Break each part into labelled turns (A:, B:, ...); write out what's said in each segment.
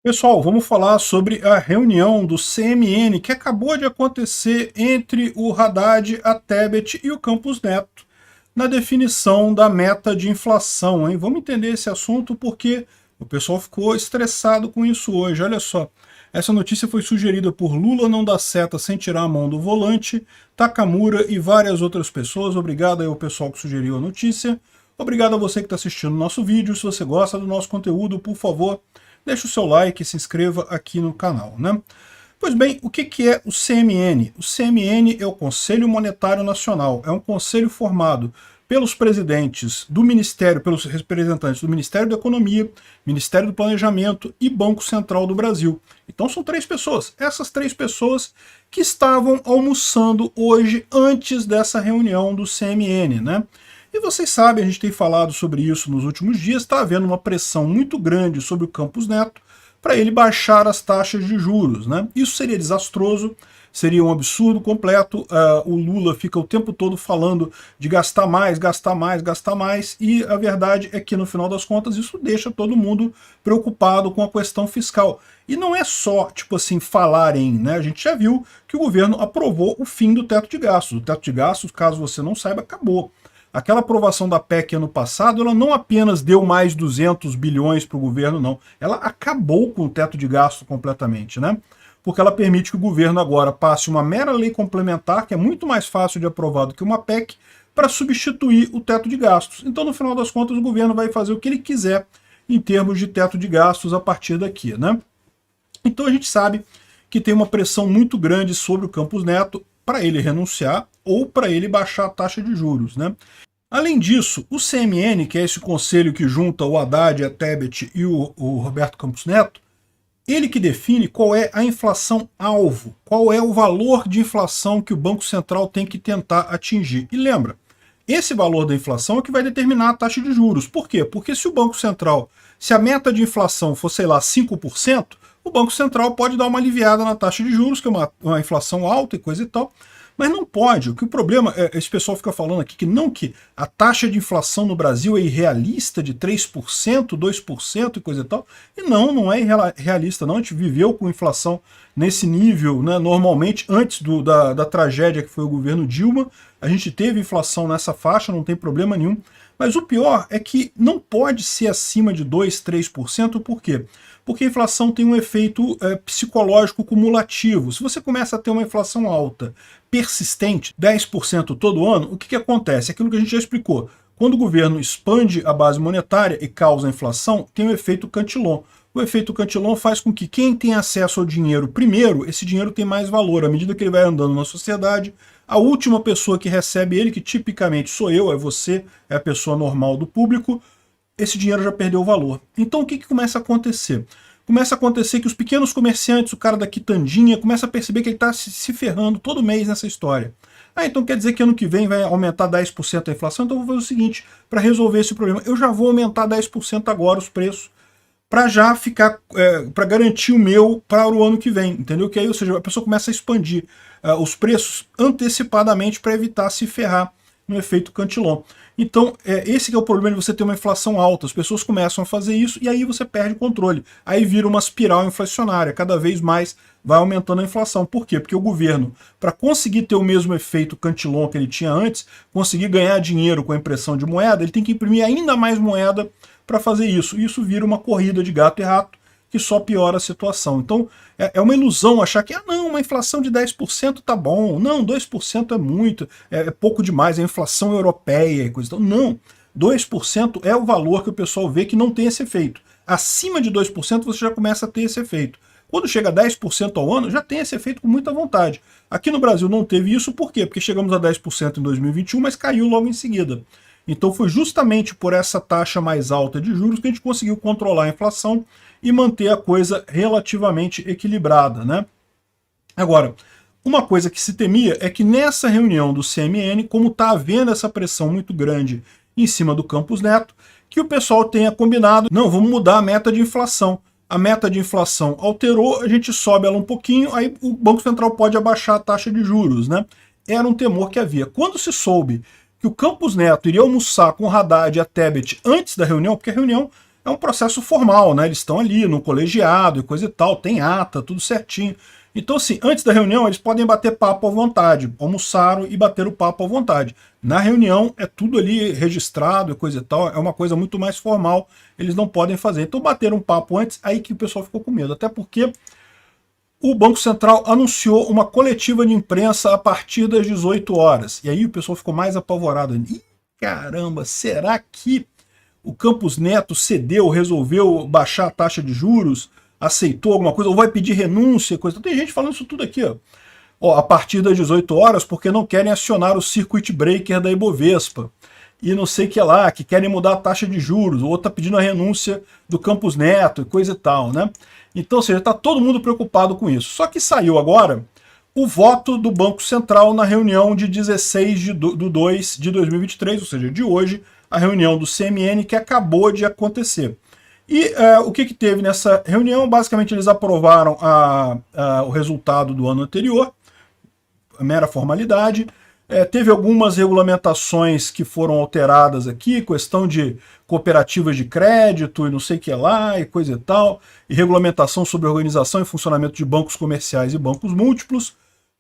A: Pessoal, vamos falar sobre a reunião do CMN que acabou de acontecer entre o Haddad, a Tebet e o Campos Neto na definição da meta de inflação, hein? Vamos entender esse assunto porque o pessoal ficou estressado com isso hoje. Olha só, essa notícia foi sugerida por Lula não dá seta sem tirar a mão do volante, Takamura e várias outras pessoas. Obrigado aí ao pessoal que sugeriu a notícia. Obrigado a você que está assistindo o nosso vídeo. Se você gosta do nosso conteúdo, por favor, deixe o seu like e se inscreva aqui no canal, né? Pois bem, o que é o CMN? O CMN é o Conselho Monetário Nacional, é um conselho formado pelos presidentes do Ministério, pelos representantes do Ministério da Economia, Ministério do Planejamento e Banco Central do Brasil. Então são três pessoas, essas três pessoas que estavam almoçando hoje antes dessa reunião do CMN, né? E vocês sabem, a gente tem falado sobre isso nos últimos dias, está havendo uma pressão muito grande sobre o Campos Neto para ele baixar as taxas de juros, né? Isso seria desastroso, seria um absurdo completo. O Lula fica o tempo todo falando de gastar mais, gastar mais, gastar mais, e a verdade é que no final das contas isso deixa todo mundo preocupado com a questão fiscal. E não é só, tipo assim, falar em, né? A gente já viu que o governo aprovou o fim do teto de gastos. O teto de gastos, caso você não saiba, acabou. Aquela aprovação da PEC ano passado, ela não apenas deu mais 200 bilhões para o governo, não. Ela acabou com o teto de gasto completamente, né? Porque ela permite que o governo agora passe uma mera lei complementar, que é muito mais fácil de aprovar do que uma PEC, para substituir o teto de gastos. Então, no final das contas, o governo vai fazer o que ele quiser em termos de teto de gastos a partir daqui, né? Então a gente sabe que tem uma pressão muito grande sobre o Campos Neto para ele renunciar ou para ele baixar a taxa de juros, né? Além disso, o CMN, que é esse conselho que junta o Haddad, a Tebet e o Roberto Campos Neto, ele que define qual é a inflação alvo, qual é o valor de inflação que o Banco Central tem que tentar atingir. E lembra, esse valor da inflação é que vai determinar a taxa de juros. Por quê? Porque se o Banco Central, se a meta de inflação for, sei lá, 5%, o Banco Central pode dar uma aliviada na taxa de juros, que é uma inflação alta e coisa e tal, mas não pode. O que o problema é, esse pessoal fica falando aqui que a taxa de inflação no Brasil é irrealista de 3%, 2% e coisa e tal. E não é realista não. A gente viveu com inflação nesse nível, né? Normalmente, antes da tragédia que foi o governo Dilma, a gente teve inflação nessa faixa, não tem problema nenhum. Mas o pior é que não pode ser acima de 2, 3%, por quê? Porque a inflação tem um efeito psicológico cumulativo. Se você começa a ter uma inflação alta, persistente, 10% todo ano, o que acontece? Aquilo que a gente já explicou. Quando o governo expande a base monetária e causa inflação, tem o efeito Cantillon. O efeito Cantillon faz com que quem tem acesso ao dinheiro primeiro, esse dinheiro tem mais valor. À medida que ele vai andando na sociedade, a última pessoa que recebe ele, que tipicamente sou eu, é você, é a pessoa normal do público, esse dinheiro já perdeu o valor. Então o que começa a acontecer? Começa a acontecer que os pequenos comerciantes, o cara da quitandinha, começa a perceber que ele está se ferrando todo mês nessa história. Então quer dizer que ano que vem vai aumentar 10% a inflação, então eu vou fazer o seguinte, para resolver esse problema, eu já vou aumentar 10% agora os preços, para já ficar, para garantir o meu para o ano que vem, entendeu? Que aí, ou seja, a pessoa começa a expandir os preços antecipadamente para evitar se ferrar no efeito Cantillon. Então, esse que é o problema de você ter uma inflação alta. As pessoas começam a fazer isso e aí você perde o controle. Aí vira uma espiral inflacionária. Cada vez mais vai aumentando a inflação. Por quê? Porque o governo, para conseguir ter o mesmo efeito Cantillon que ele tinha antes, conseguir ganhar dinheiro com a impressão de moeda, ele tem que imprimir ainda mais moeda para fazer isso. E isso vira uma corrida de gato e rato que só piora a situação. Então, é uma ilusão achar que, não, uma inflação de 10% tá bom, não, 2% é muito, é pouco demais, é a inflação europeia e coisa. Então, não, 2% é o valor que o pessoal vê que não tem esse efeito. Acima de 2% você já começa a ter esse efeito. Quando chega a 10% ao ano, já tem esse efeito com muita vontade. Aqui no Brasil não teve isso, por quê? Porque chegamos a 10% em 2021, mas caiu logo em seguida. Então foi justamente por essa taxa mais alta de juros que a gente conseguiu controlar a inflação e manter a coisa relativamente equilibrada, né? Agora, uma coisa que se temia é que nessa reunião do CMN, como está havendo essa pressão muito grande em cima do Campos Neto, que o pessoal tenha combinado, não, vamos mudar a meta de inflação. A meta de inflação alterou, a gente sobe ela um pouquinho, aí o Banco Central pode abaixar a taxa de juros, né? Era um temor que havia. Quando se soube que o Campos Neto iria almoçar com o Haddad e a Tebet antes da reunião, porque a reunião é um processo formal, né? Eles estão ali no colegiado e coisa e tal, tem ata, tudo certinho. Então, assim, antes da reunião, eles podem bater papo à vontade, almoçaram e bateram papo à vontade. Na reunião, é tudo ali registrado e coisa e tal, é uma coisa muito mais formal, eles não podem fazer. Então, bateram um papo antes, aí que o pessoal ficou com medo. Até porque o Banco Central anunciou uma coletiva de imprensa a partir das 18 horas. E aí o pessoal ficou mais apavorado. Ih, caramba, será que o Campos Neto cedeu, resolveu baixar a taxa de juros, aceitou alguma coisa, ou vai pedir renúncia, coisa? Tem gente falando isso tudo aqui, ó. Ó, a partir das 18 horas, porque não querem acionar o circuit breaker da Ibovespa. E não sei o que lá, que querem mudar a taxa de juros, o outro está pedindo a renúncia do Campos Neto e coisa e tal, né? Então, ou seja, está todo mundo preocupado com isso. Só que saiu agora o voto do Banco Central na reunião de 16 de 2 de 2023, ou seja, de hoje, a reunião do CMN que acabou de acontecer. E o que teve nessa reunião? Basicamente, eles aprovaram o resultado do ano anterior, a mera formalidade. Teve algumas regulamentações que foram alteradas aqui, questão de cooperativas de crédito e não sei o que lá, e coisa e tal, e regulamentação sobre organização e funcionamento de bancos comerciais e bancos múltiplos,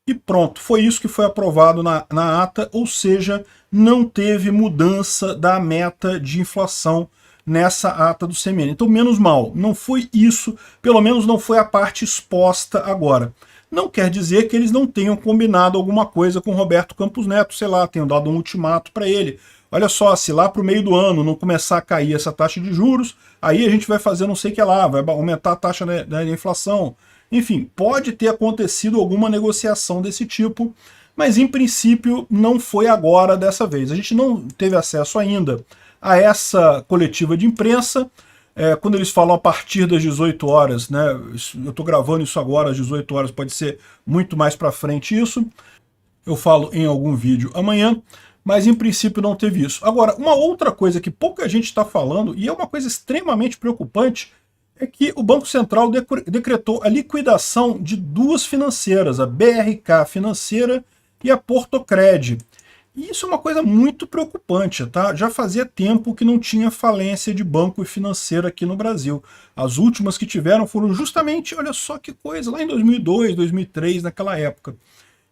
A: e pronto, foi isso que foi aprovado na ata, ou seja, não teve mudança da meta de inflação nessa ata do CMN. Então, menos mal, não foi isso, pelo menos não foi a parte exposta agora. Não quer dizer que eles não tenham combinado alguma coisa com Roberto Campos Neto, sei lá, tenham dado um ultimato para ele. Olha só, se lá para o meio do ano não começar a cair essa taxa de juros, aí a gente vai fazer não sei o que lá, vai aumentar a taxa da inflação. Enfim, pode ter acontecido alguma negociação desse tipo, mas em princípio não foi agora dessa vez. A gente não teve acesso ainda a essa coletiva de imprensa. Quando eles falam a partir das 18 horas, né, eu estou gravando isso agora às 18 horas, pode ser muito mais para frente isso, eu falo em algum vídeo amanhã, mas em princípio não teve isso. Agora, uma outra coisa que pouca gente está falando, e é uma coisa extremamente preocupante, é que o Banco Central decretou a liquidação de duas financeiras, a BRK Financeira e a Portocred. E isso é uma coisa muito preocupante, tá? Já fazia tempo que não tinha falência de banco e financeira aqui no Brasil. As últimas que tiveram foram justamente, olha só que coisa, lá em 2002, 2003, naquela época.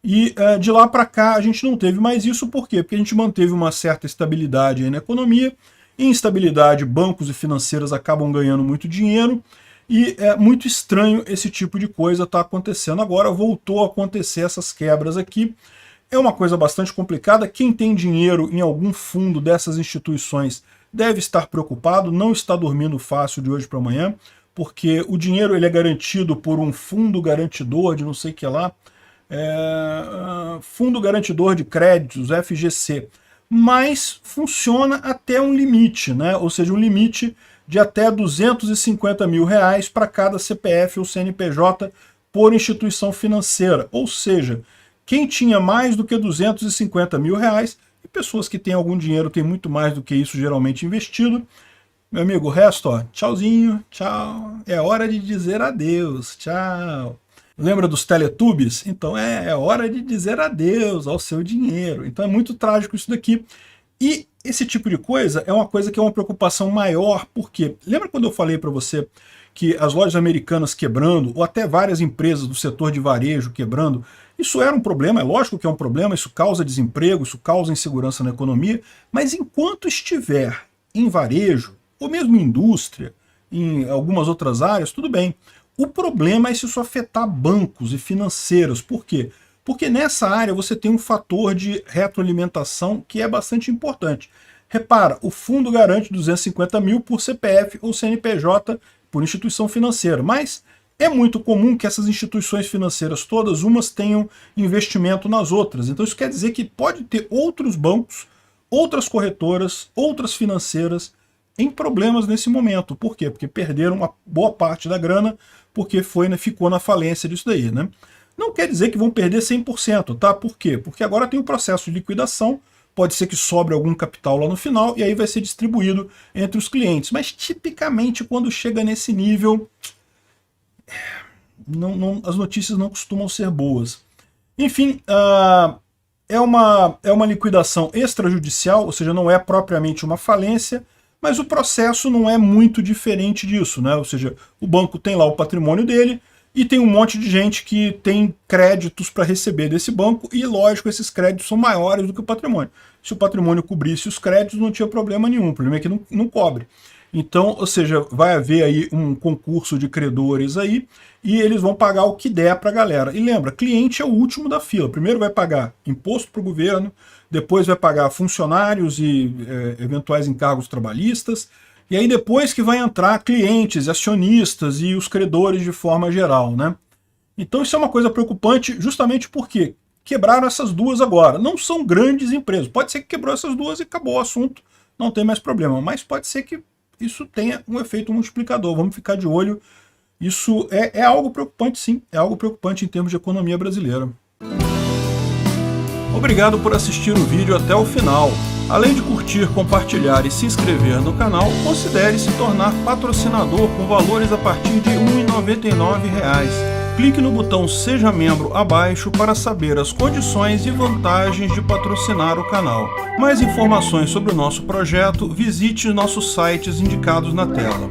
A: E de lá para cá a gente não teve mais isso, por quê? Porque a gente manteve uma certa estabilidade aí na economia. Em instabilidade, bancos e financeiras acabam ganhando muito dinheiro, e é muito estranho esse tipo de coisa estar acontecendo agora. Voltou a acontecer essas quebras aqui. É uma coisa bastante complicada. Quem tem dinheiro em algum fundo dessas instituições deve estar preocupado, não está dormindo fácil de hoje para amanhã, porque o dinheiro ele é garantido por um fundo garantidor de não sei o que lá, Fundo Garantidor de Créditos, FGC, mas funciona até um limite, né? Ou seja, um limite de até 250 mil reais para cada CPF ou CNPJ por instituição financeira, ou seja, quem tinha mais do que 250 mil reais, e pessoas que têm algum dinheiro têm muito mais do que isso geralmente investido, meu amigo, o resto, ó, tchauzinho, tchau, é hora de dizer adeus, tchau. Lembra dos Teletubbies? Então é hora de dizer adeus ao seu dinheiro. Então é muito trágico isso daqui. E esse tipo de coisa é uma coisa que é uma preocupação maior, porque lembra quando eu falei para você que as lojas americanas quebrando, ou até várias empresas do setor de varejo quebrando, isso era um problema, é lógico que é um problema, isso causa desemprego, isso causa insegurança na economia, mas enquanto estiver em varejo, ou mesmo em indústria, em algumas outras áreas, tudo bem. O problema é se isso afetar bancos e financeiros. Por quê? Porque nessa área você tem um fator de retroalimentação que é bastante importante. Repara, o fundo garante 250 mil por CPF ou CNPJ por instituição financeira, mas é muito comum que essas instituições financeiras todas, umas tenham investimento nas outras. Então isso quer dizer que pode ter outros bancos, outras corretoras, outras financeiras em problemas nesse momento. Por quê? Porque perderam uma boa parte da grana, porque ficou na falência disso daí, né? Não quer dizer que vão perder 100%, tá? Por quê? Porque agora tem o processo de liquidação, pode ser que sobre algum capital lá no final, e aí vai ser distribuído entre os clientes. Mas tipicamente quando chega nesse nível, as notícias não costumam ser boas. Enfim, é uma liquidação extrajudicial, ou seja, não é propriamente uma falência, mas o processo não é muito diferente disso, né? Ou seja, o banco tem lá o patrimônio dele e tem um monte de gente que tem créditos para receber desse banco e, lógico, esses créditos são maiores do que o patrimônio. Se o patrimônio cobrisse os créditos, não tinha problema nenhum, o problema é que não cobre. Então, ou seja, vai haver aí um concurso de credores aí e eles vão pagar o que der para a galera. E lembra, cliente é o último da fila. Primeiro vai pagar imposto para o governo, depois vai pagar funcionários e eventuais encargos trabalhistas, e aí depois que vai entrar clientes, acionistas e os credores de forma geral, né? Então isso é uma coisa preocupante justamente porque quebraram essas duas agora. Não são grandes empresas. Pode ser que quebrou essas duas e acabou o assunto, não tem mais problema. Mas pode ser que isso tenha um efeito multiplicador. Vamos ficar de olho. Isso é algo preocupante, sim. É algo preocupante em termos de economia brasileira. Obrigado por assistir o vídeo até o final. Além de curtir, compartilhar e se inscrever no canal, considere se tornar patrocinador com valores a partir de R$ 1,99. Clique no botão Seja Membro abaixo para saber as condições e vantagens de patrocinar o canal. Mais informações sobre o nosso projeto, visite nossos sites indicados na tela.